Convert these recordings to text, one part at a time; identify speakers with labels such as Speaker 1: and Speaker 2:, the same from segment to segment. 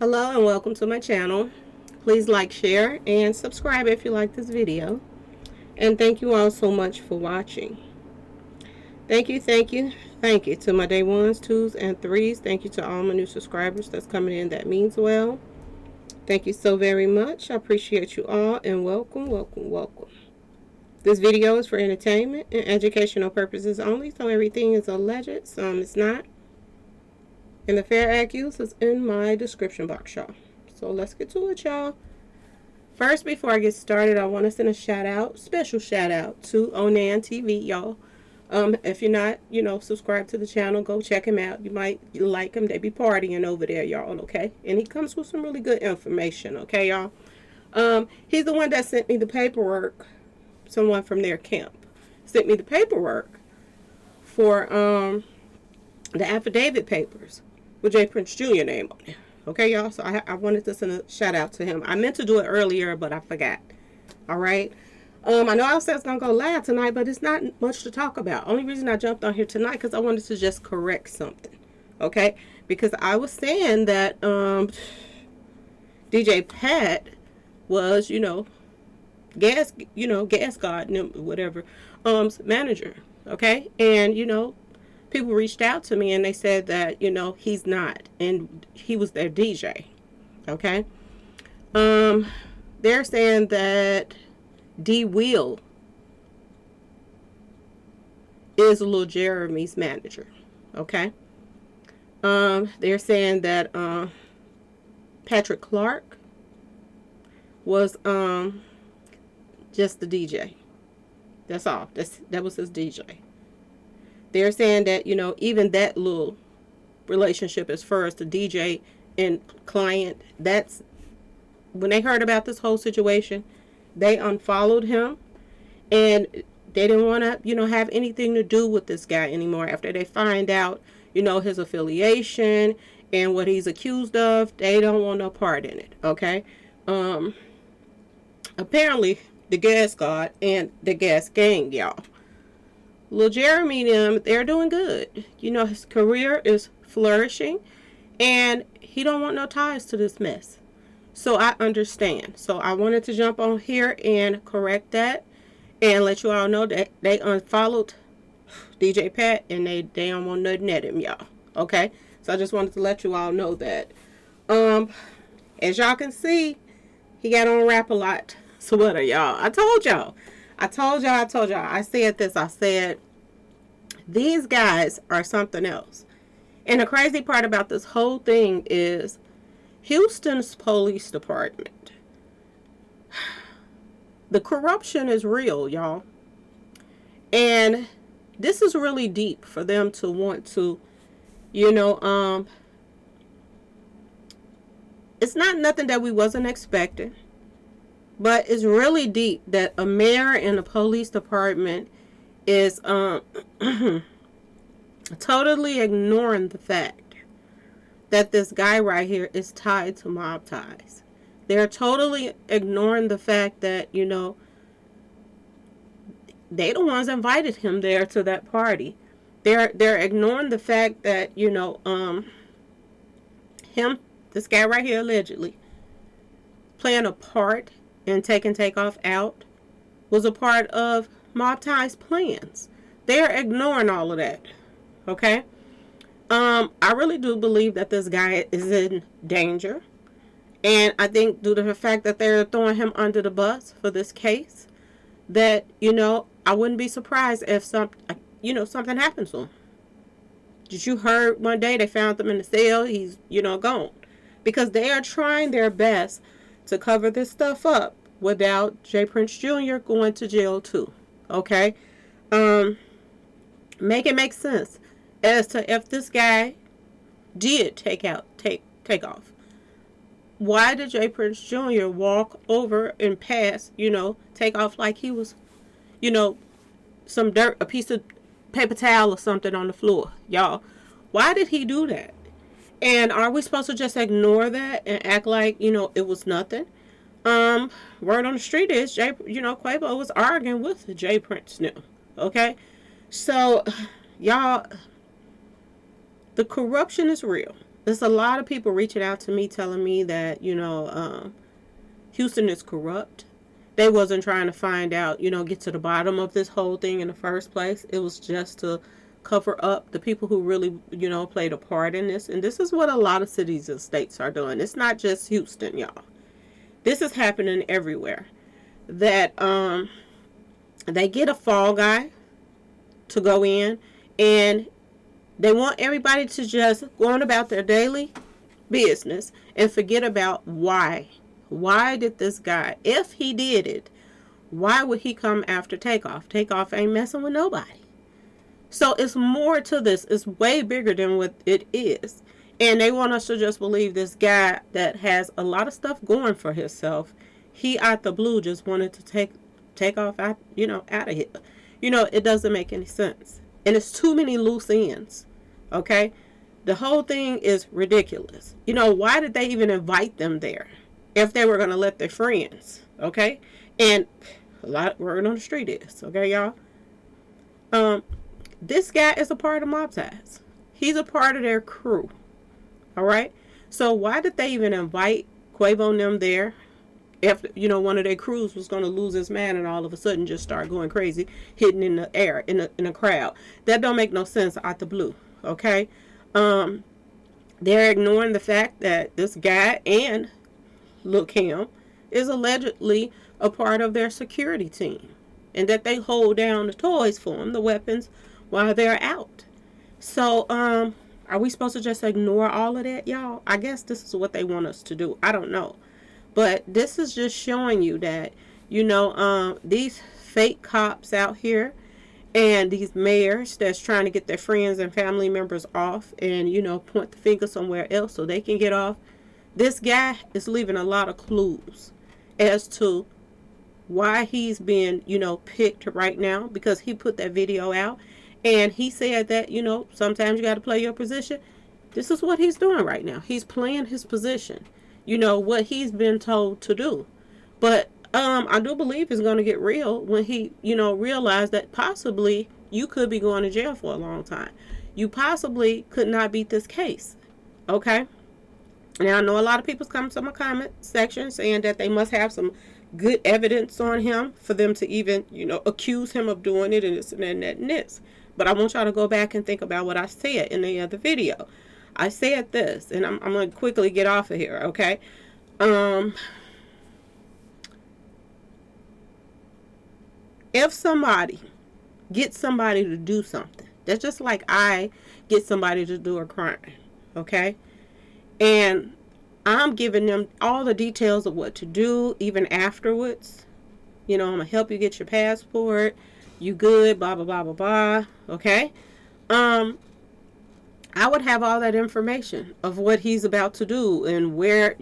Speaker 1: Hello and welcome to my channel. Please like, share, and subscribe if you like this video. And thank you all so much for watching. Thank you to my day ones, twos, and threes. Thank you to all my new subscribers that's coming in. That means well. Thank you so very much. I appreciate you all and welcome. This video is for entertainment and educational purposes only, so everything is alleged, some is not. And the fair accuse is in my description box, y'all. So let's get to it, y'all. First, before I get started, I want to send a special shout out to Onan TV, y'all. If you're not, subscribed to the channel, go check him out. You might like him. They be partying over there, y'all, okay? And he comes with some really good information, okay, y'all? He's the one that sent me the paperwork. Someone from their camp sent me the paperwork for the affidavit papers with J. Prince Jr. name on it. Okay, y'all? So I wanted to send a shout out to him. I meant to do it earlier, but I forgot. All right? I know I said it's going to go live tonight, but it's not much to talk about. Only reason I jumped on here tonight because I wanted to just correct something. Okay? Because I was saying that DJ Pat was, gas god, whatever, manager. Okay? And, people reached out to me and they said that, he's not. And he was their DJ. Okay? They're saying that D. Will is Lil Jeremy's manager. Okay? They're saying that Patrick Clark was just the DJ. That's all. That was his DJ. They're saying that, even that little relationship as far as the DJ and client, that's when they heard about this whole situation, they unfollowed him and they didn't want to, have anything to do with this guy anymore after they find out, his affiliation and what he's accused of. They don't want no part in it. Okay. Apparently the Gas God and the GasGang, y'all. Lil Jeremy, they're doing good. His career is flourishing, and he don't want no ties to this mess. So I understand. So I wanted to jump on here and correct that, and let you all know that they unfollowed DJ Pat, and they don't want nothing at him, y'all. Okay? So I just wanted to let you all know that. As y'all can see, he got on rap a lot. So what are y'all? I told y'all. I said this. I said, these guys are something else. And the crazy part about this whole thing is Houston's police department. The corruption is real, y'all. And this is really deep for them to want to, it's not nothing that we wasn't expecting. But it's really deep that a mayor in the police department is totally ignoring the fact that this guy right here is tied to mob ties. They're totally ignoring the fact that, they the ones invited him there to that party. They're ignoring the fact that, this guy right here allegedly playing a part and Takeoff out was a part of Mob Tie's plans. They're ignoring all of that. Okay? I really do believe that this guy is in danger. And I think due to the fact that they're throwing him under the bus for this case, that, I wouldn't be surprised if something happens to him. Did you heard one day they found him in the cell? He's, gone. Because they are trying their best to cover this stuff up without J. Prince Jr. going to jail too. Okay? Make it make sense as to if this guy did take off. Why did J. Prince Jr. walk over and pass, take off like he was, some dirt, a piece of paper towel or something on the floor, y'all? Why did he do that? And are we supposed to just ignore that and act like, it was nothing? Word on the street is Quavo was arguing with J. Prince now. Okay? So, y'all, the corruption is real. There's a lot of people reaching out to me telling me that, Houston is corrupt. They wasn't trying to find out, get to the bottom of this whole thing in the first place. It was just to cover up the people who really, played a part in this. And this is what a lot of cities and states are doing. It's not just Houston, y'all. This is happening everywhere. That they get a fall guy to go in, and they want everybody to just go on about their daily business and forget about why. Why did this guy, if he did it, why would he come after Takeoff? Takeoff ain't messing with nobody. So it's more to this. It's way bigger than what it is. And they want us to just believe this guy that has a lot of stuff going for himself, he out the blue just wanted to take off out, out of here. It doesn't make any sense. And it's too many loose ends. Okay? The whole thing is ridiculous. Why did they even invite them there if they were going to let their friends? Okay? And a lot of word on the street is, okay, y'all? This guy is a part of Mob Ties. He's a part of their crew. All right? So why did they even invite Quavo and them there? If, one of their crews was going to lose his man and all of a sudden just start going crazy, hitting in the air, in a crowd. That don't make no sense out the blue, okay? They're ignoring the fact that this guy and Lil Kim is allegedly a part of their security team. And that they hold down the toys for them, the weapons, while they're out. So, are we supposed to just ignore all of that, y'all? I guess this is what they want us to do. I don't know. But this is just showing you that, these fake cops out here and these mayors that's trying to get their friends and family members off and, point the finger somewhere else so they can get off. This guy is leaving a lot of clues as to why he's being, picked right now, because he put that video out and he said that, sometimes you got to play your position. This is what he's doing right now. He's playing his position. What he's been told to do. But I do believe it's going to get real when he, realize that possibly you could be going to jail for a long time. You possibly could not beat this case. Okay? Now, I know a lot of people's coming to my comment section saying that they must have some good evidence on him for them to even, accuse him of doing it and this and that and this. But I want y'all to go back and think about what I said in the other video. I said this, and I'm going to quickly get off of here, okay? If somebody gets somebody to do something, that's just like I get somebody to do a crime, okay? And I'm giving them all the details of what to do, even afterwards. I'm going to help you get your passport. You good, blah, blah, blah, blah, blah, okay? I would have all that information of what he's about to do and where,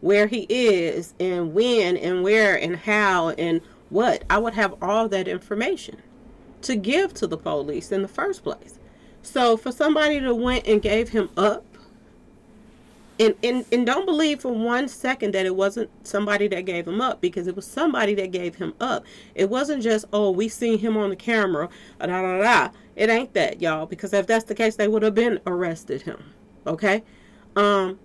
Speaker 1: where he is and when and where and how and what. I would have all that information to give to the police in the first place. So for somebody to went and gave him up, and don't believe for 1 second that it wasn't somebody that gave him up, because it was somebody that gave him up. It wasn't just, oh, we seen him on the camera, da da da. It ain't that, y'all, because if that's the case, they would have been arrested him. Okay? Them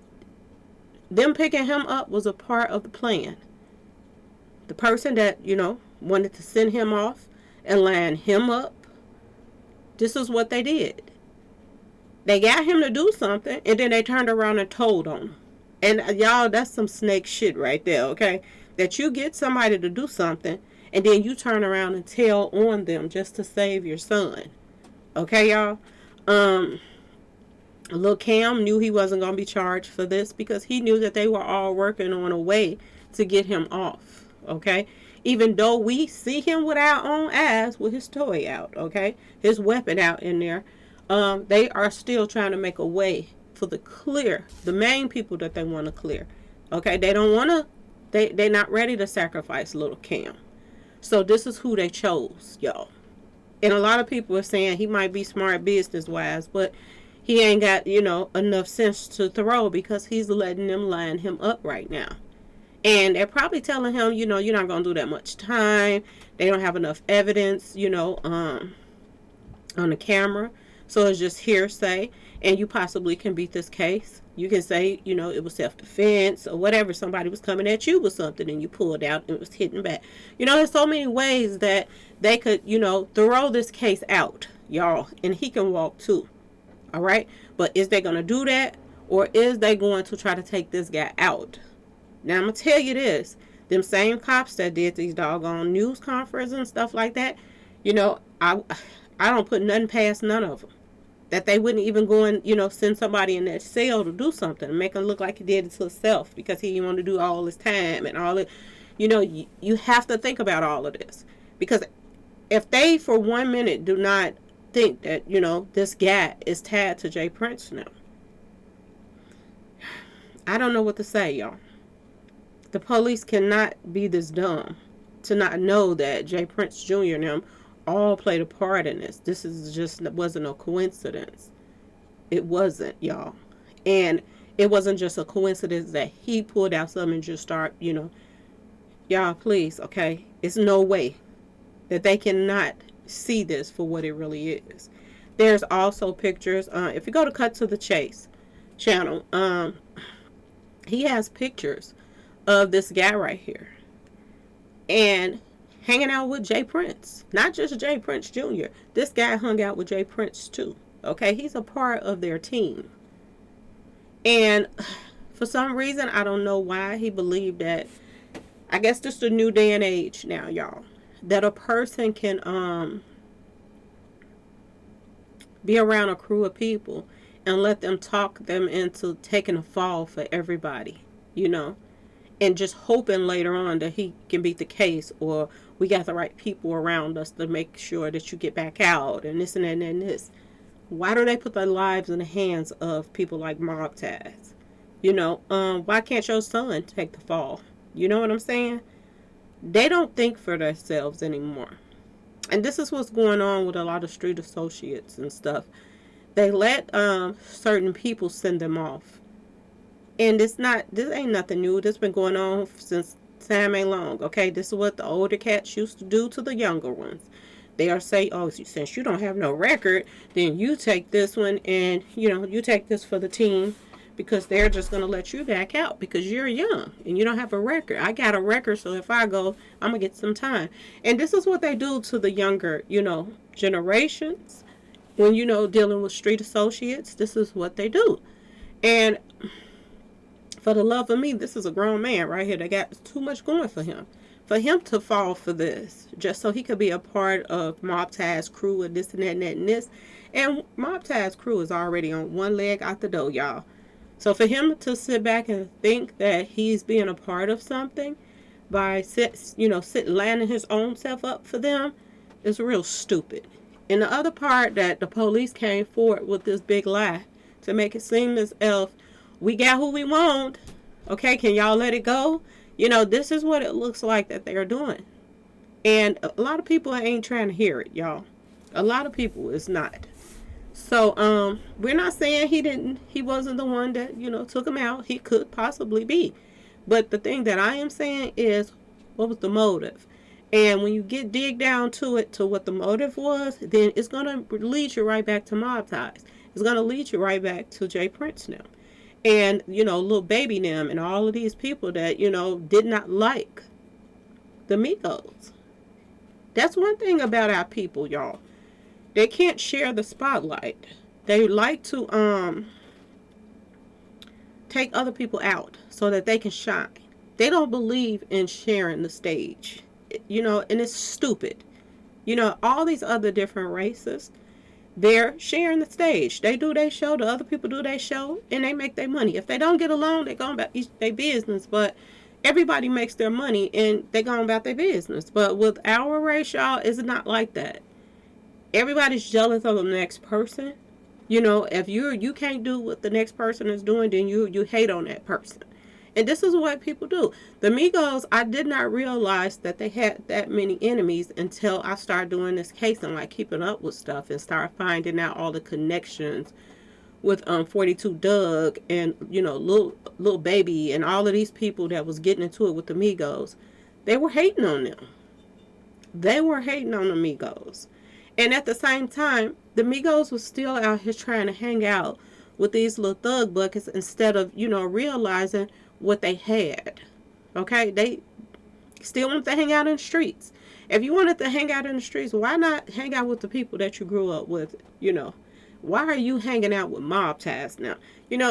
Speaker 1: picking him up was a part of the plan. The person that, wanted to send him off and line him up, this is what they did. They got him to do something, and then they turned around and told on him. And y'all, that's some snake shit right there, okay? That you get somebody to do something, and then you turn around and tell on them just to save your son. Okay, y'all? Lil Cam knew he wasn't going to be charged for this because he knew that they were all working on a way to get him off, okay? Even though we see him with our own eyes with his toy out, okay? His weapon out in there. They are still trying to make a way for the main people that they want to clear. Okay, they don't want to, they're not ready to sacrifice Lil Cam. So this is who they chose, y'all. And a lot of people are saying he might be smart business-wise, but he ain't got, enough sense to throw because he's letting them line him up right now. And they're probably telling him, you're not going to do that much time. They don't have enough evidence, on the camera. So it's just hearsay, and you possibly can beat this case. You can say, it was self-defense or whatever. Somebody was coming at you with something and you pulled out and it was hitting back. There's so many ways that they could, throw this case out, y'all, and he can walk too. All right? But is they going to do that, or is they going to try to take this guy out? Now, I'm going to tell you this. Them same cops that did these doggone news conferences and stuff like that, I don't put nothing past none of them. That they wouldn't even go and, send somebody in that cell to do something and make him look like he did it to himself because he didn't want to do all his time and all it. You have to think about all of this. Because if they, for 1 minute, do not think that, this guy is tied to Jay Prince now, I don't know what to say, y'all. The police cannot be this dumb to not know that Jay Prince Jr. and them all played a part in this. This wasn't a coincidence. It wasn't, y'all. And it wasn't just a coincidence that he pulled out something and just start, y'all, please, okay? It's no way that they cannot see this for what it really is. There's also pictures. If you go to Cut to the Chase channel, he has pictures of this guy right here. And hanging out with Jay Prince. Not just Jay Prince Jr. This guy hung out with Jay Prince too. Okay, he's a part of their team. And for some reason, I don't know why he believed that. I guess this is the new day and age now, y'all. That a person can be around a crew of people and let them talk them into taking a fall for everybody, and just hoping later on that he can beat the case, or we got the right people around us to make sure that you get back out, and this and that and this. Why do they put their lives in the hands of people like Mob Taz? Why can't your son take the fall? You know what I'm saying? They don't think for themselves anymore. And this is what's going on with a lot of street associates and stuff. They let certain people send them off. And this ain't nothing new. This been going on since time ain't long. Okay, this is what the older cats used to do to the younger ones. They'll say, oh, since you don't have no record, then you take this one and, you take this for the team, because they're just going to let you back out because you're young and you don't have a record. I got a record, so if I go, I'm going to get some time. And this is what they do to the younger, generations. When, dealing with street associates, this is what they do. And for the love of me, this is a grown man right here that got too much going for him. For him to fall for this, just so he could be a part of Mob Taz crew and this and that and that and this. And Mob Taz crew is already on one leg out the door, y'all. So for him to sit back and think that he's being a part of something by lining his own self up for them is real stupid. And the other part, that the police came forward with this big lie to make it seem as if we got who we want. Okay, can y'all let it go? This is what it looks like that they're doing. And a lot of people ain't trying to hear it, y'all. A lot of people is not. So, we're not saying he wasn't the one that, took him out. He could possibly be. But the thing that I am saying is, what was the motive? And when you dig down to it, to what the motive was, then it's going to lead you right back to Mob Ties. It's going to lead you right back to Jay Prince now. And, Lil Baby them and all of these people that, did not like the Migos. That's one thing about our people, y'all. They can't share the spotlight. They like to take other people out so that they can shine. They don't believe in sharing the stage. And it's stupid. All these other different races, they're sharing the stage. They do their show, the other people do their show, and they make their money. If they don't get along, they go about their business. But everybody makes their money and they go about their business. But with our race, y'all, it's not like that. Everybody's jealous of the next person. If you can't do what the next person is doing, then you hate on that person. And this is what people do. The Migos, I did not realize that they had that many enemies until I started doing this case and keeping up with stuff and start finding out all the connections with 42 Doug and Lil Baby and all of these people that was getting into it with the Migos. They were hating on them. They were hating on the Migos. And at the same time, the Migos was still out here trying to hang out with these little thug buckets instead of, realizing what they had. Okay? They still want to hang out in the streets. If you wanted to hang out in the streets, why not hang out with the people that you grew up with? Why are you hanging out with mob ties now?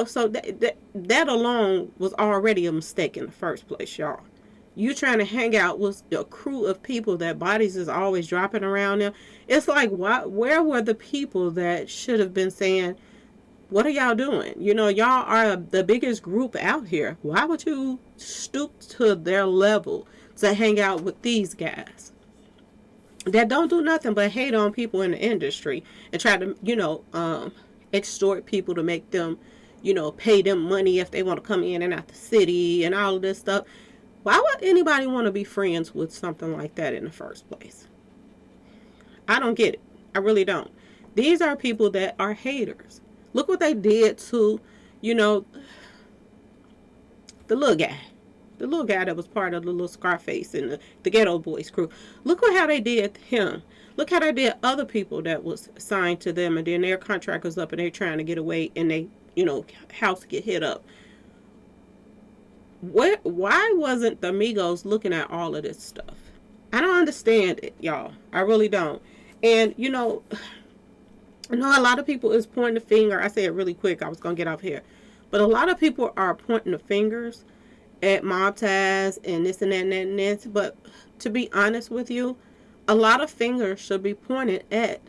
Speaker 1: So that alone was already a mistake in the first place, y'all. You trying to hang out with a crew of people that bodies is always dropping around them. It's like, where were the people that should have been saying, what are y'all doing? Y'all are the biggest group out here. Why would you stoop to their level to hang out with these guys that don't do nothing but hate on people in the industry and try to, extort people to make them, pay them money if they want to come in and out the city and all of this stuff? Why would anybody want to be friends with something like that in the first place? I don't get it. I really don't. These are people that are haters. Look what they did to, the little guy. The little guy that was part of the little Scarface and the Ghetto Boys crew. Look how they did him. Look how they did other people that was signed to them, and then their contract was up and they're trying to get away and they, house get hit up. Why wasn't the Migos looking at all of this stuff? I don't understand it, y'all. I really don't. And, I know a lot of people is pointing the finger. I say it really quick. I was going to get off here. But a lot of people are pointing the fingers at mob ties and this and that and that and this. But to be honest with you, a lot of fingers should be pointed at,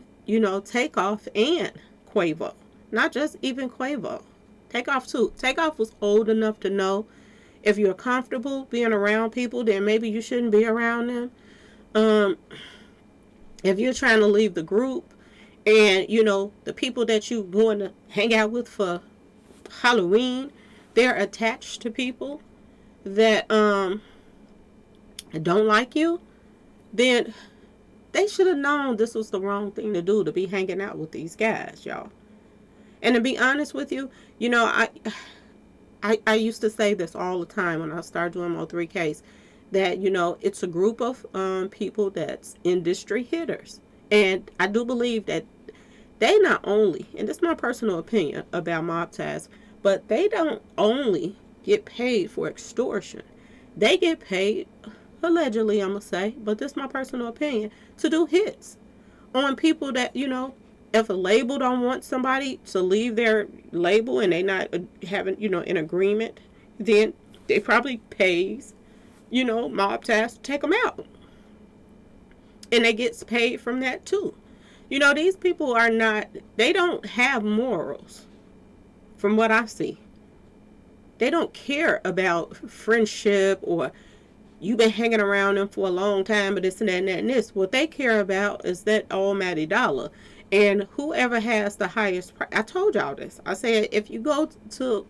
Speaker 1: Takeoff and Quavo. Not just even Quavo. Takeoff too. Takeoff was old enough to know if you're comfortable being around people, then maybe you shouldn't be around them. If you're trying to leave the group and, the people that you going to hang out with for Halloween, they're attached to people that don't like you, then they should have known this was the wrong thing to do, to be hanging out with these guys, y'all. And to be honest with you, I used to say this all the time when I started doing my 3Ks, that, it's a group of people that's industry hitters. And I do believe that they not only, and this is my personal opinion about mob ties, but they don't only get paid for extortion. They get paid, allegedly, I'm going to say, but this is my personal opinion, to do hits on people that, if a label don't want somebody to leave their label and they not having, an agreement, then they probably pays, mob ties to take them out. And they get paid from that too. These people are not, they don't have morals from what I see. They don't care about friendship or you've been hanging around them for a long time, but this and that and that and this. What they care about is that almighty dollar. And whoever has the highest price, I told y'all this. I said, if you go to,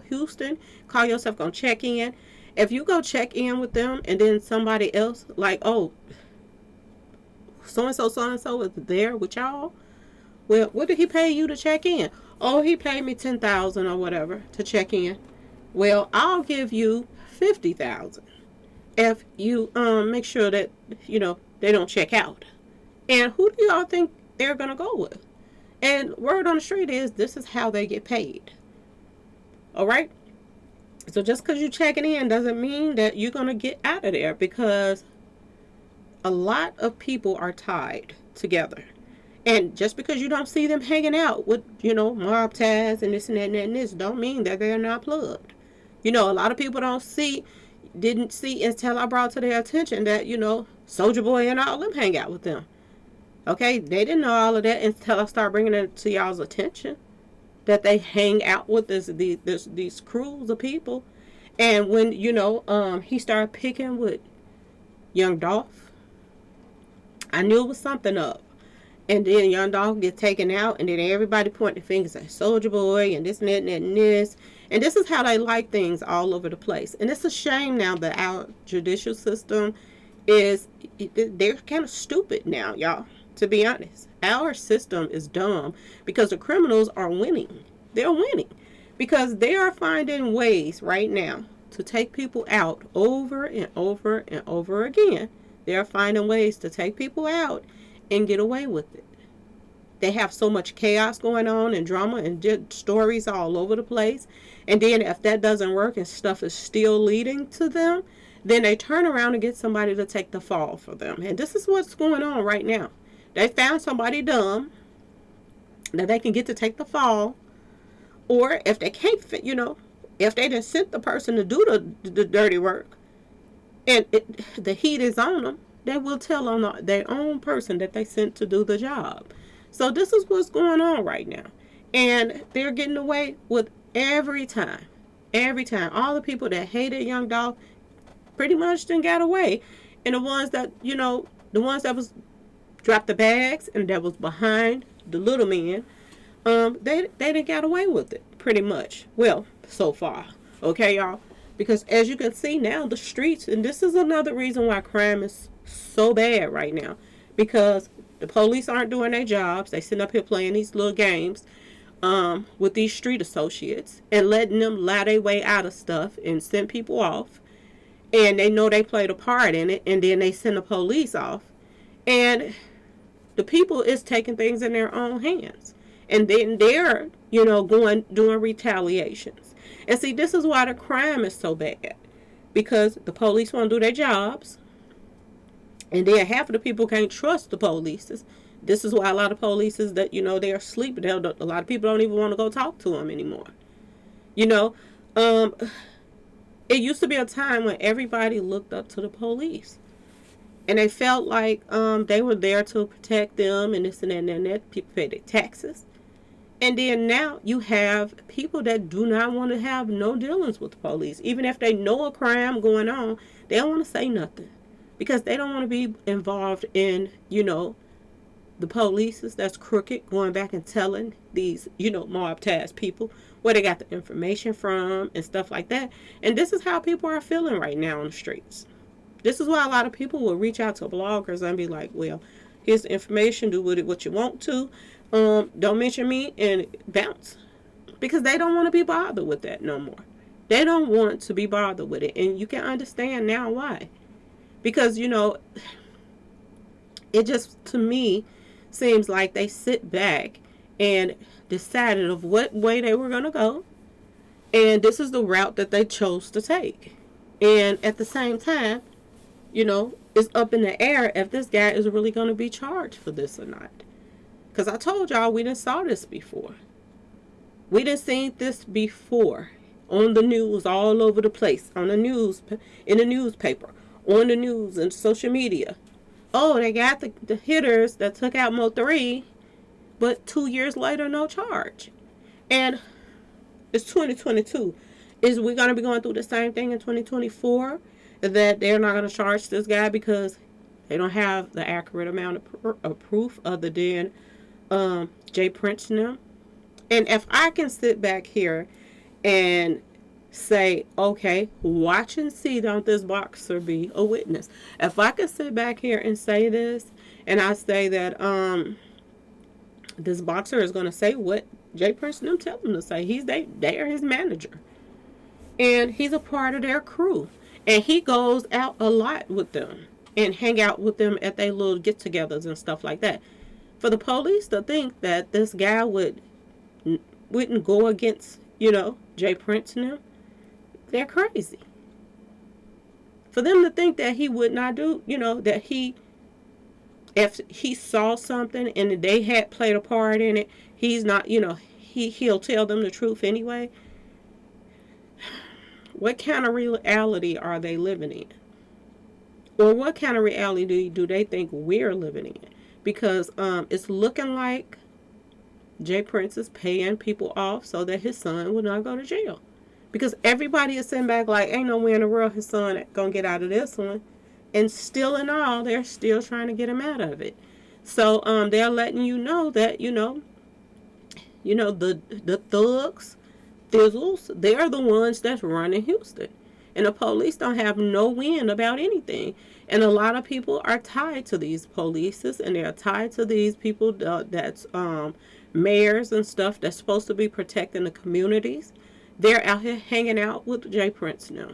Speaker 1: Houston, call yourself going to check in. If you go check in with them and then somebody else, like, oh, so-and-so is there with y'all. Well, what did he pay you to check in? Oh, he paid me $10,000 or whatever to check in. Well, I'll give you $50,000 if you make sure that, they don't check out. And who do y'all think they're going to go with? And word on the street is this is how they get paid. All right? So just because you're checking in doesn't mean that you're going to get out of there, because a lot of people are tied together. And just because you don't see them hanging out with, mob ties and this and that and that and this, don't mean that they're not plugged. A lot of people didn't see until I brought to their attention that, Soulja Boy and all them hang out with them. Okay, they didn't know all of that until I started bringing it to y'all's attention, that they hang out with these crews of people. And when, he started picking with Young Dolph, I knew it was something up. And then Young Dolph get taken out, and then everybody pointing fingers at Soulja Boy and this and that and that and this. And this is how they like things all over the place. And it's a shame now that our judicial system they're kind of stupid now, y'all. To be honest, our system is dumb because the criminals are winning. They're winning because they are finding ways right now to take people out over and over and over again. They're finding ways to take people out and get away with it. they have so much chaos going on and drama and stories all over the place. And then if that doesn't work and stuff is still leading to them, then they turn around and get somebody to take the fall for them. And this is what's going on right now. They found somebody dumb that they can get to take the fall. Or if they can't fit, if they didn't sent the person to do the dirty work and the heat is on them, they will tell on their own person that they sent to do the job. So this is what's going on right now. And they're getting away with every time. Every time. All the people that hated Young Dolph pretty much didn't get away. And the ones that, the ones that was dropped the bags and that was behind the little men, they didn't get away with it pretty much. Well, so far. Okay, y'all? Because as you can see now, the streets, and this is another reason why crime is so bad right now. Because the police aren't doing their jobs. They sit up here playing these little games with these street associates and letting them lie their way out of stuff and send people off. And they know they played a part in it, and then they send the police off. And the people is taking things in their own hands. And then they're, doing retaliations. And see, this is why the crime is so bad. Because the police won't do their jobs. And then half of the people can't trust the police. This is why a lot of police that, they're asleep. A lot of people don't even want to go talk to them anymore. It used to be a time when everybody looked up to the police. And they felt like they were there to protect them and this and that and that. People pay their taxes. And then now you have people that do not want to have no dealings with the police. Even if they know a crime going on, they don't want to say nothing. Because they don't want to be involved in, the police that's crooked, going back and telling these, mob-task people where they got the information from and stuff like that. And this is how people are feeling right now on the streets. This is why a lot of people will reach out to bloggers and be like, well, here's the information, do with it what you want to. Don't mention me and bounce. Because they don't want to be bothered with that no more. They don't want to be bothered with it. And you can understand now why. Because, it just, to me, seems like they sit back and decided of what way they were going to go. And this is the route that they chose to take. And at the same time, it's up in the air if this guy is really going to be charged for this or not. Because I told y'all we didn't saw this before. We didn't see this before on the news all over the place, on the news, in the newspaper, on the news and social media. Oh, they got the hitters that took out Mo 3, but 2 years later, no charge. And it's 2022. Is we going to be going through the same thing in 2024? That they're not going to charge this guy because they don't have the accurate amount of proof other than Jay Prince and them? And if I can sit back here and say, okay, watch and see, don't this boxer be a witness? If I can sit back here and say this, and I say that this boxer is going to say what Jay Prince and them tell him to say. They are his manager. And he's a part of their crew. And he goes out a lot with them and hang out with them at their little get-togethers and stuff like that. For the police to think that this guy wouldn't go against, Jay Prince and them, they're crazy. For them to think that he would not do, that if he saw something and they had played a part in it, he's not, he'll tell them the truth anyway. What kind of reality are they living in? Or what kind of reality do they think we're living in? Because it's looking like Jay Prince is paying people off so that his son will not go to jail. Because everybody is sitting back like, ain't no way in the world his son gonna get out of this one. And still in all, they're still trying to get him out of it. So they're letting you know that, the thugs, thizzles, they're the ones that's running Houston. And the police don't have no wind about anything. And a lot of people are tied to these polices, and they're tied to these people that's mayors and stuff that's supposed to be protecting the communities. They're out here hanging out with Jay Prince now.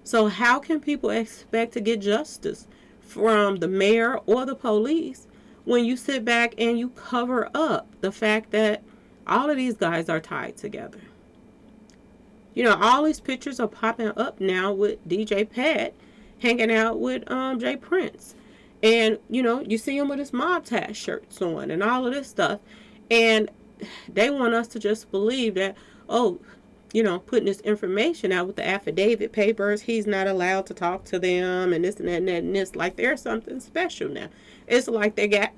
Speaker 1: So how can people expect to get justice from the mayor or the police when you sit back and you cover up the fact that all of these guys are tied together. You know, all these pictures are popping up now with DJ Pat hanging out with Jay Prince. And, you know, you see him with his mob tat shirts on and all of this stuff. And they want us to just believe that, oh, you know, putting this information out with the affidavit papers, he's not allowed to talk to them and this and that and that and this. Like there's something special now. It's like they got,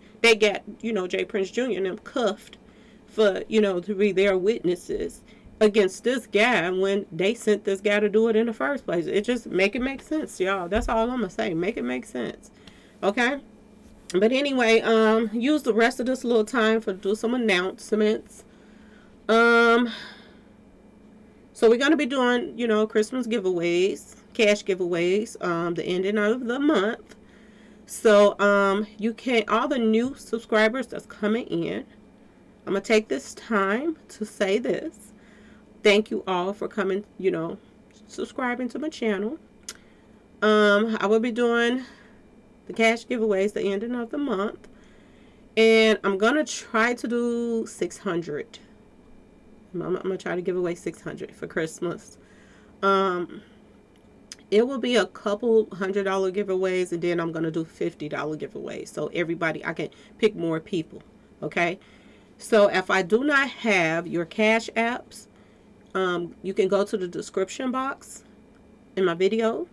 Speaker 1: you know, Jay Prince Jr. and them cuffed for, you know, to be their witnesses against this guy when they sent this guy to do it in the first place. It just make sense, y'all. That's all I'm gonna say. Make it make sense. Okay? But anyway, use the rest of this little time for do some announcements. So we're gonna be doing, you know, Christmas giveaways, cash giveaways, the ending of the month. So you can, all the new subscribers that's coming in, I'm gonna take this time to say this. Thank you all for coming, you know, subscribing to my channel. I will be doing the cash giveaways the ending of the month. And I'm going to try to do 600. I'm going to try to give away 600 for Christmas. It will be a couple $100 giveaways, and then I'm going to do $50 giveaways. So everybody, I can pick more people. Okay. So if I do not have your cash apps, you can go to the description box in my video,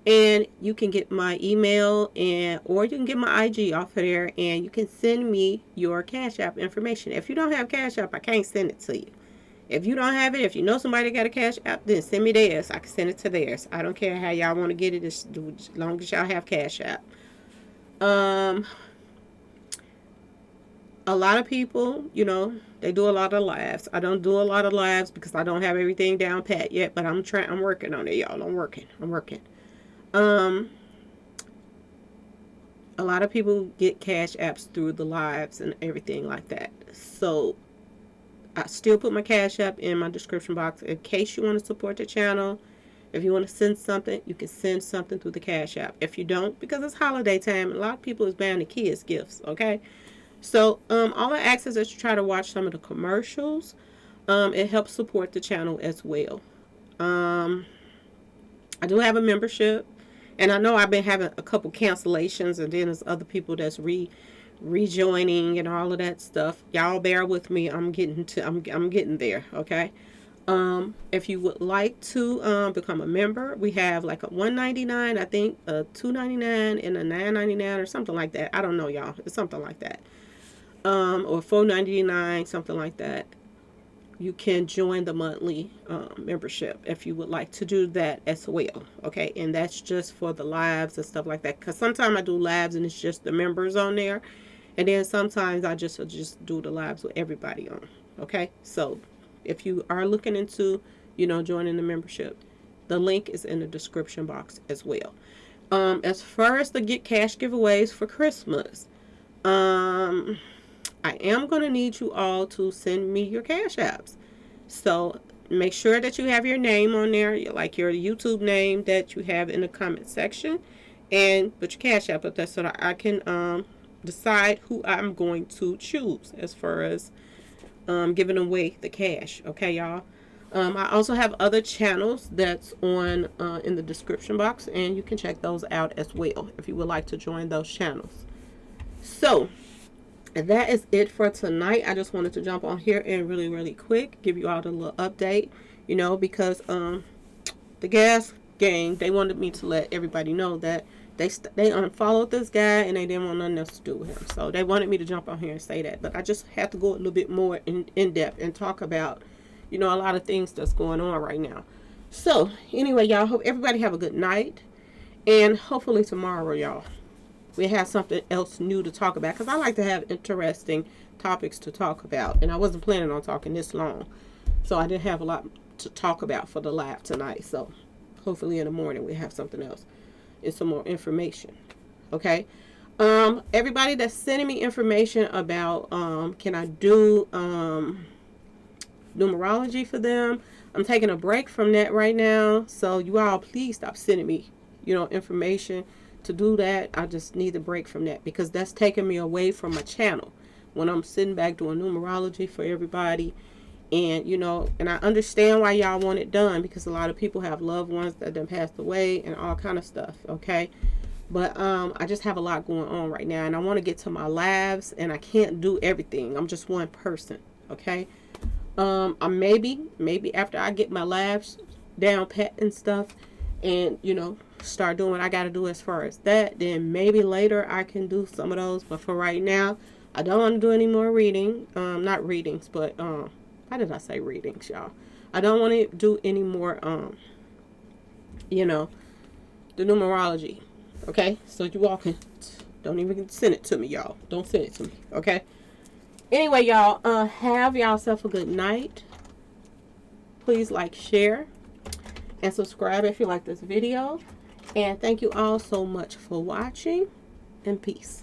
Speaker 1: and you can get my email, and or you can get my IG off of there, and you can send me your cash app information. If you don't have cash app, I can't send it to you. If you don't have it, if you know somebody got a cash app, then send me theirs. I can send it to theirs. I don't care how y'all want to get it, as long as y'all have cash app. A lot of people, you know, they do a lot of lives. I don't do a lot of lives because I don't have everything down pat yet, but I'm working on it, y'all. I'm working. A lot of people get cash apps through the lives and everything like that. So I still put my cash app in my description box in case you want to support the channel. If you want to send something, you can send something through the cash app. If you don't, because it's holiday time, a lot of people is buying the kids gifts, okay? So all I ask is that you try to watch some of the commercials. It helps support the channel as well. I do have a membership, and I know I've been having a couple cancellations, and then there's other people that's rejoining and all of that stuff. Y'all bear with me. I'm getting there, okay? If you would like to become a member, we have like a $1.99, I think, a $2.99, and a $9.99 or something like that. I don't know, y'all. It's something like that. Or $4.99, something like that. You can join the monthly membership if you would like to do that as well. Okay, and that's just for the lives and stuff like that. Because sometimes I do lives and it's just the members on there, and then sometimes I just do the lives with everybody on. Okay, so if you are looking into, you know, joining the membership, the link is in the description box as well. As far as the get cash giveaways for Christmas, I am going to need you all to send me your cash apps. So make sure that you have your name on there, like your YouTube name that you have in the comment section, and put your cash app up there so that I can decide who I'm going to choose as far as giving away the cash. Okay, y'all. I also have other channels that's on in the description box, and you can check those out as well if you would like to join those channels. So that is it for tonight. I just wanted to jump on here and really quick give you all the little update, you know, because the GasGang, they wanted me to let everybody know that they unfollowed this guy and they didn't want nothing else to do with him. So they wanted me to jump on here and say that, but I just have to go a little bit more in depth and talk about, you know, a lot of things that's going on right now. So anyway, y'all, hope everybody have a good night, and hopefully tomorrow, y'all, we have something else new to talk about, because I like to have interesting topics to talk about, and I wasn't planning on talking this long, so I didn't have a lot to talk about for the live tonight. So hopefully in the morning we have something else and some more information. Okay, everybody that's sending me information about can I do numerology for them, I'm taking a break from that right now. So you all please stop sending me, you know, information to do that. I just need a break from that because that's taking me away from my channel when I'm sitting back doing numerology for everybody. And you know, and I understand why y'all want it done, because a lot of people have loved ones that done passed away and all kind of stuff, okay? But I just have a lot going on right now, and I want to get to my labs, and I can't do everything. I'm just one person, okay? I maybe after I get my labs down pat and stuff, and you know, start doing what I got to do as far as that, then maybe later I can do some of those. But for right now, I don't want to do any more reading. Not readings, but why did I say readings, y'all? I don't want to do any more you know, the numerology. Okay, so you all can don't even send it to me, y'all. Don't send it to me, okay? Anyway, y'all, have yourself a good night. Please like, share, and subscribe if you like this video. And thank you all so much for watching, and peace.